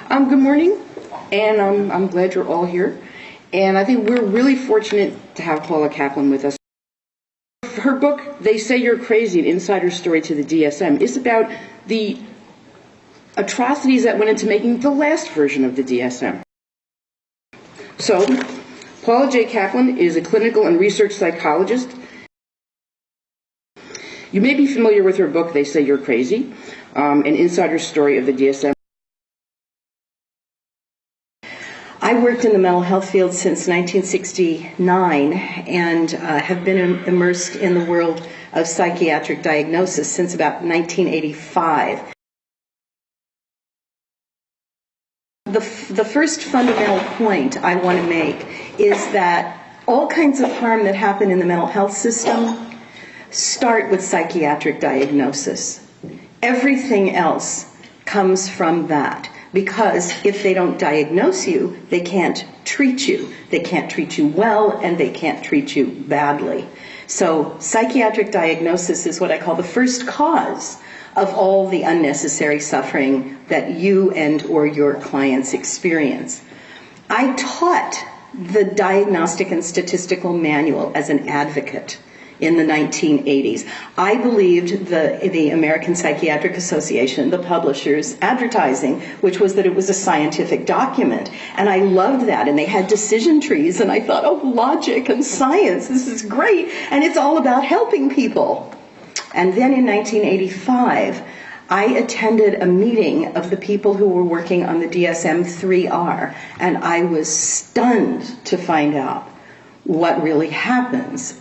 Good morning, and I'm glad you're all here. And I think we're really fortunate to have Paula Caplan with us. Her book, They Say You're Crazy, An Insider Story to the DSM, is about the atrocities that went into making the last version of the DSM. So, Paula J. Caplan is a clinical and research psychologist. You may be familiar with her book, They Say You're Crazy, An Insider Story of the DSM. I worked in the mental health field since 1969 and have been immersed in the world of psychiatric diagnosis since about 1985. The first fundamental point I want to make is that all kinds of harm that happen in the mental health system start with psychiatric diagnosis. Everything else comes from that. Because if they don't diagnose you, they can't treat you. They can't treat you well, and they can't treat you badly. So psychiatric diagnosis is what I call the first cause of all the unnecessary suffering that you and or your clients experience. I taught the Diagnostic and Statistical Manual as an advocate in the 1980s. I believed the American Psychiatric Association, the publishers' advertising, which was that it was a scientific document. And I loved that. And they had decision trees. And I thought, oh, logic and science, this is great. And it's all about helping people. And then in 1985, I attended a meeting of the people who were working on the DSM-3R. And I was stunned to find out what really happens.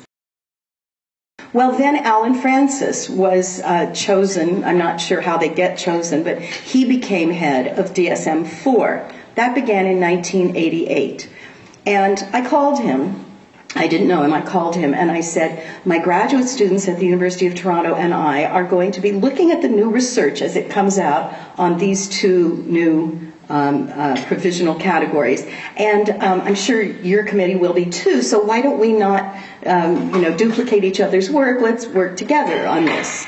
Well, then Alan Francis was chosen. I'm not sure how they get chosen, but he became head of DSM-4. That began in 1988. And I called him. I didn't know him. I called him and I said, my graduate students at the University of Toronto and I are going to be looking at the new research as it comes out on these two new provisional categories, and I'm sure your committee will be too, so why don't we not duplicate each other's work? Let's work together on this.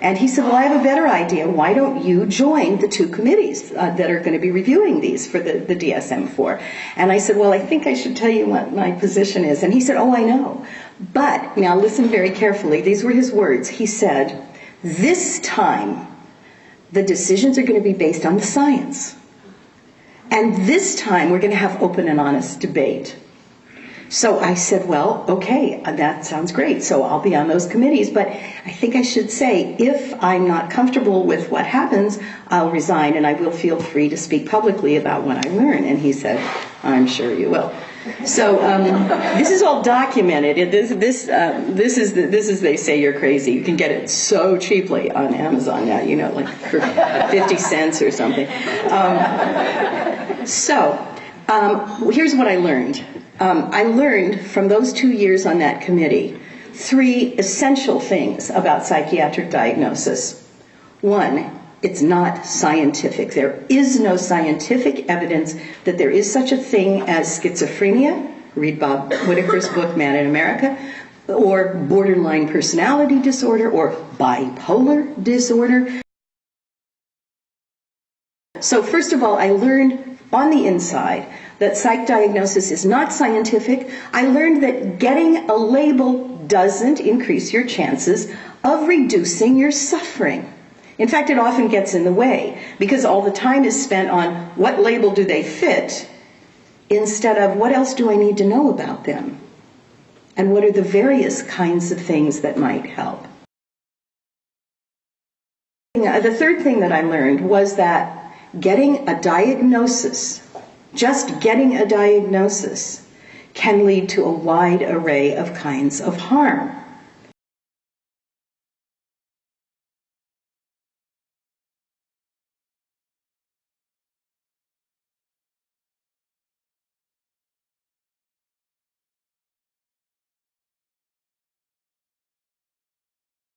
And he said, well, I have a better idea. Why don't you join the two committees that are going to be reviewing these for the DSM-4? And I said, well, I think I should tell you what my position is. And he said, oh, I know. But, now listen very carefully, these were his words. He said, this time the decisions are going to be based on the science. And this time we're going to have open and honest debate. So I said, well, okay, that sounds great. So I'll be on those committees. But I think I should say, if I'm not comfortable with what happens, I'll resign and I will feel free to speak publicly about what I learn. And he said, I'm sure you will. So this is all documented. This is They Say You're Crazy. You can get it so cheaply on Amazon now, like for 50 cents or something. Here's what I learned. I learned from those 2 years on that committee 3 essential things about psychiatric diagnosis. 1, it's not scientific. There is no scientific evidence that there is such a thing as schizophrenia, read Bob Whitaker's book, Man in America, or borderline personality disorder, or bipolar disorder. So first of all, I learned on the inside that psych diagnosis is not scientific. I learned that getting a label doesn't increase your chances of reducing your suffering. In fact, it often gets in the way, because all the time is spent on what label do they fit, instead of what else do I need to know about them, and what are the various kinds of things that might help. The third thing that I learned was that getting a diagnosis, just getting a diagnosis, can lead to a wide array of kinds of harm.